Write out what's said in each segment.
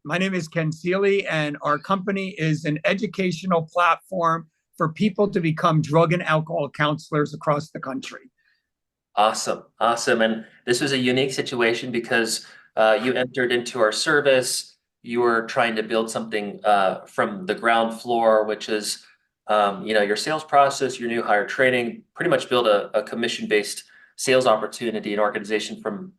My name is Ken Seeley, and our company is an educational platform for people to become drug and alcohol counselors across the country. Awesome. Awesome. And this was a unique situation because you entered into our service. You were trying to build something from the ground floor, which is, your sales process, your new hire training, pretty much build a commission-based sales opportunity and organization from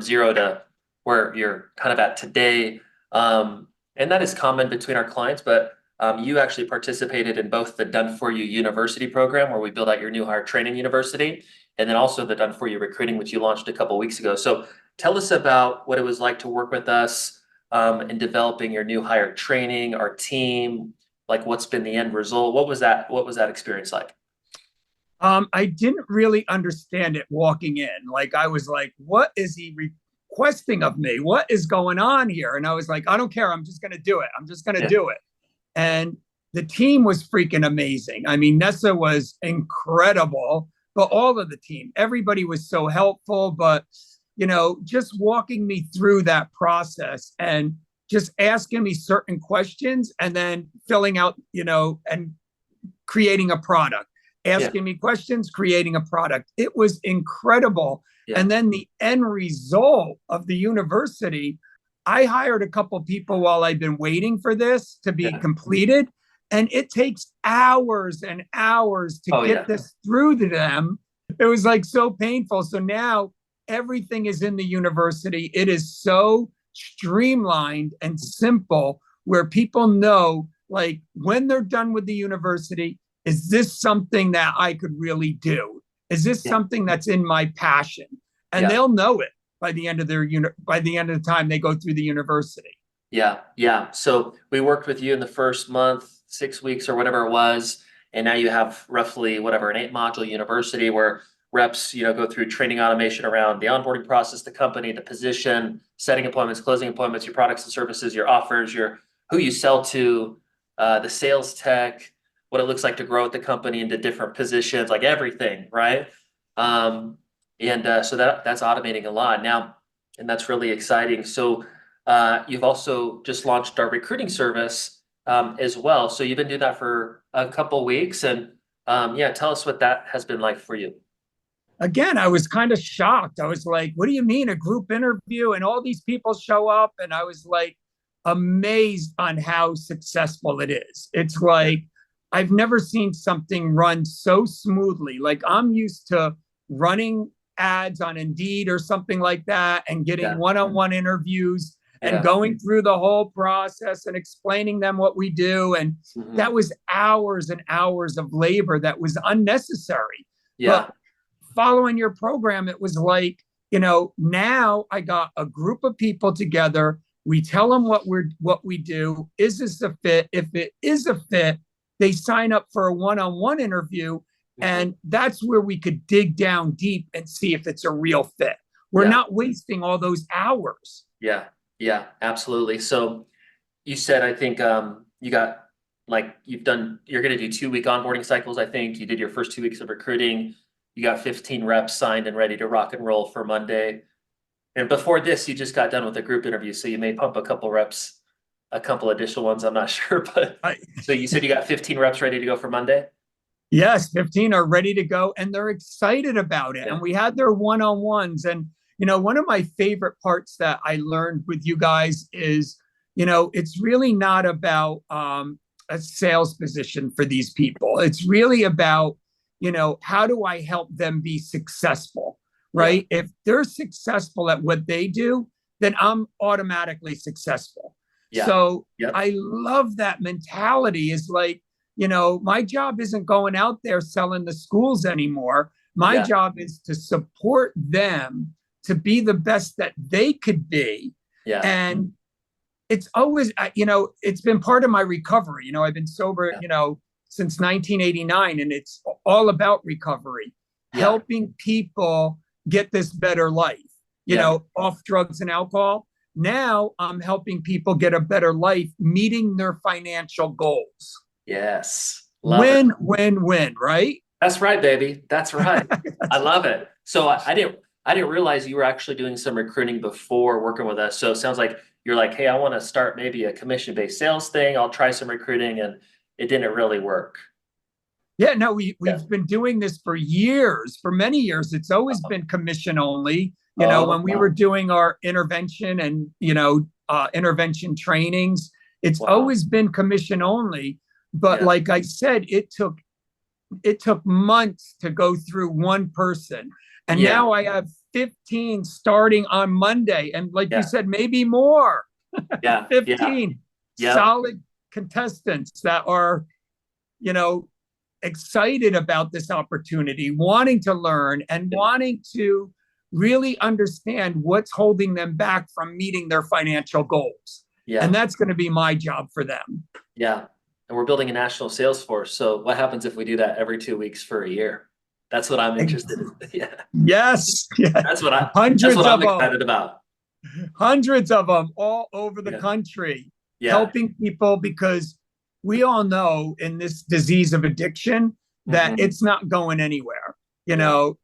zero to where you're kind of at today. And that is common between our clients, but you actually participated in both the Done For You University program, where we build out your new hire training university, and then also the Done For You recruiting, which you launched a couple of weeks ago. So tell us about what it was like to work with us in developing your new hire training, our team, like what's been the end result. What was that? What was that experience like? I didn't really understand it walking in. Like, I was like, what is he requesting of me? What is going on here? And I was like, I don't care. I'm just going to do it. I'm just going to Yeah. do it. And the team was freaking amazing. I mean, Nessa was incredible, but all of the team, everybody was so helpful. But, just walking me through that process and just asking me certain questions and then filling out, and creating a product, Yeah. asking me questions, creating a product. It was incredible. Yeah. And then the end result of the university, I hired a couple people while I've been waiting for this to be Yeah. completed. And it takes hours and hours to Oh get yeah. this through to them. It was like so painful. So now everything is in the university. It is so streamlined and simple where people know, like, when they're done with the university, is this something that I could really do? Is this Yeah. something that's in my passion? And Yeah. they'll know it by the end of by the end of the time they go through the university. Yeah, yeah. So we worked with you in the first month, 6 weeks or whatever it was, and now you have roughly whatever an 8 module university where reps, go through training automation around the onboarding process, the company, the position, setting appointments, closing appointments, your products and services, your offers, your who you sell to, the sales tech, what it looks like to grow at the company into different positions, like everything, right? So that's automating a lot now, and that's really exciting. So you've also just launched our recruiting service as well. So you've been doing that for a couple weeks, and yeah, tell us what that has been like for you. Again, I was kind of shocked. I was like, what do you mean a group interview and all these people show up? And I was like amazed on how successful it is. It's like I've never seen something run so smoothly. Like, I'm used to running ads on Indeed or something like that and getting Yeah, one-on-one interviews and yeah, going through the whole process and explaining them what we do. And that hmm, was hours and hours of labor that was unnecessary. But yeah, following your program, it was like, now I got a group of people together. We tell them what we do. Is this a fit? If it is a fit, they sign up for a one-on-one interview. hmm, And that's where we could dig down deep and see if it's a real fit. We're yeah, not wasting all those hours. yeah, yeah, absolutely. So you said, I think you got like you're going to do 2 week onboarding cycles. I think you did your first 2 weeks of recruiting. You got 15 reps signed and ready to rock and roll for Monday. And before this, you just got done with a group interview, so you may pump a couple reps, a couple additional ones. I'm not sure, but I, so you said you got 15 reps ready to go for Monday? Yes, 15 are ready to go and they're excited about it. Yeah, And we had their one on ones. And, one of my favorite parts that I learned with you guys is, it's really not about a sales position for these people. It's really about, how do I help them be successful, yeah, right? If they're successful at what they do, then I'm automatically successful. yeah, So yep, I love that mentality is like, my job isn't going out there selling the schools anymore. My yeah, job is to support them to be the best that they could be. yeah, And it's always, it's been part of my recovery. I've been sober, yeah, since 1989, and it's all about recovery, yeah, helping people get this better life, yeah, off drugs and alcohol. Now I'm helping people get a better life, meeting their financial goals. yes, love it. Win, win, win, right? That's right, baby. That's right. I love it. So I didn't realize you were actually doing some recruiting before working with us. So it sounds like you're like, hey, I want to start maybe a commission-based sales thing. I'll try some recruiting, and it didn't really work. Yeah, no, Yeah. we've been doing this for years, for many years. It's always been commission only. Oh, When we were doing our intervention and intervention trainings, it's wow. always been commission only. But Yeah. like I said, it took months to go through one person, and Yeah. now I have 15 starting on Monday, and like you Yeah. said, maybe more. Yeah. Yeah. 15 Yep. solid contestants that are, you know, excited about this opportunity, wanting to learn and wanting to really understand what's holding them back from meeting their financial goals. And Yeah. that's going to be my job for them. Yeah. And we're building a national sales force. So what happens if we do that every 2 weeks for a year? That's what I'm interested in. Yeah. Yes, yes. That's what I that's Hundreds what I'm of them, excited about. hundreds of them all over the Yeah. country, Yeah. helping people, because we all know in this disease of addiction that Mhm. it's not going anywhere. You Yeah. know,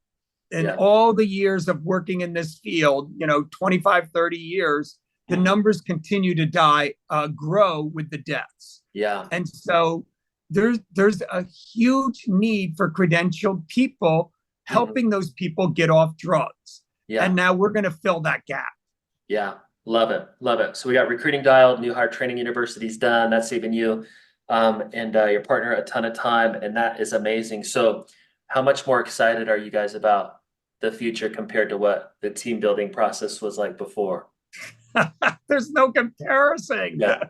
in Yeah. all the years of working in this field, 25, 30 years, the Mhm. numbers continue to grow with the deaths. Yeah. And so there's a huge need for credentialed people Mhm. helping those people get off drugs. And Yeah. now we're going to fill that gap. Yeah. Love it. Love it. So we got recruiting dialed, new hire training university's done. That's saving you and your partner a ton of time, and that is amazing. So how much more excited are you guys about the future compared to what the team building process was like before? There's no comparison. Yeah.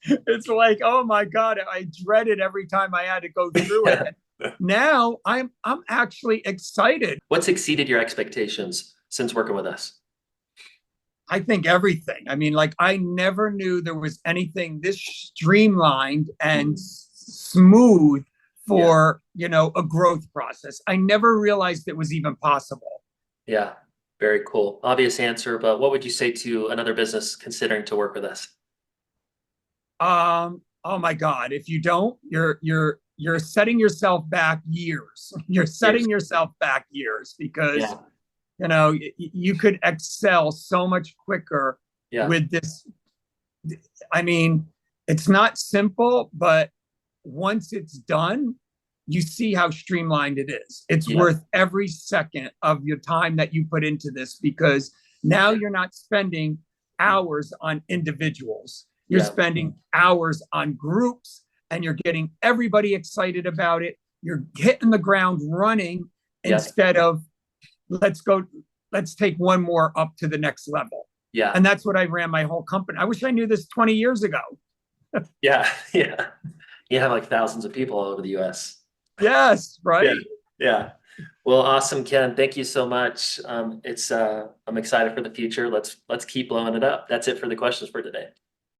It's like, oh my God, I dreaded every time I had to go through it. And now I'm actually excited. What's exceeded your expectations since working with us? I think everything. I mean, like, I never knew there was anything this streamlined and smooth Yeah. for, a growth process. I never realized it was even possible. Yeah. Very cool. Obvious answer, but what would you say to another business considering to work with us? Oh my God, if you don't, you're setting yourself back years. You're Years. setting yourself back years because, Yeah. you could excel so much quicker Yeah. with this. I mean, it's not simple, but once it's done, you see how streamlined it is. It's Yeah. worth every second of your time that you put into this, because now you're not spending hours on individuals. You're Yeah. spending hours on groups, and you're getting everybody excited about it. You're hitting the ground running Yeah. instead of let's take one more up to the next level. Yeah. And that's what I ran my whole company. I wish I knew this 20 years ago. Yeah. Yeah. You have like thousands of people all over the US. Yes, Yeah. right? Yeah. Well, awesome, Ken. Thank you so much. I'm excited for the future. Let's keep blowing it up. That's it for the questions for today.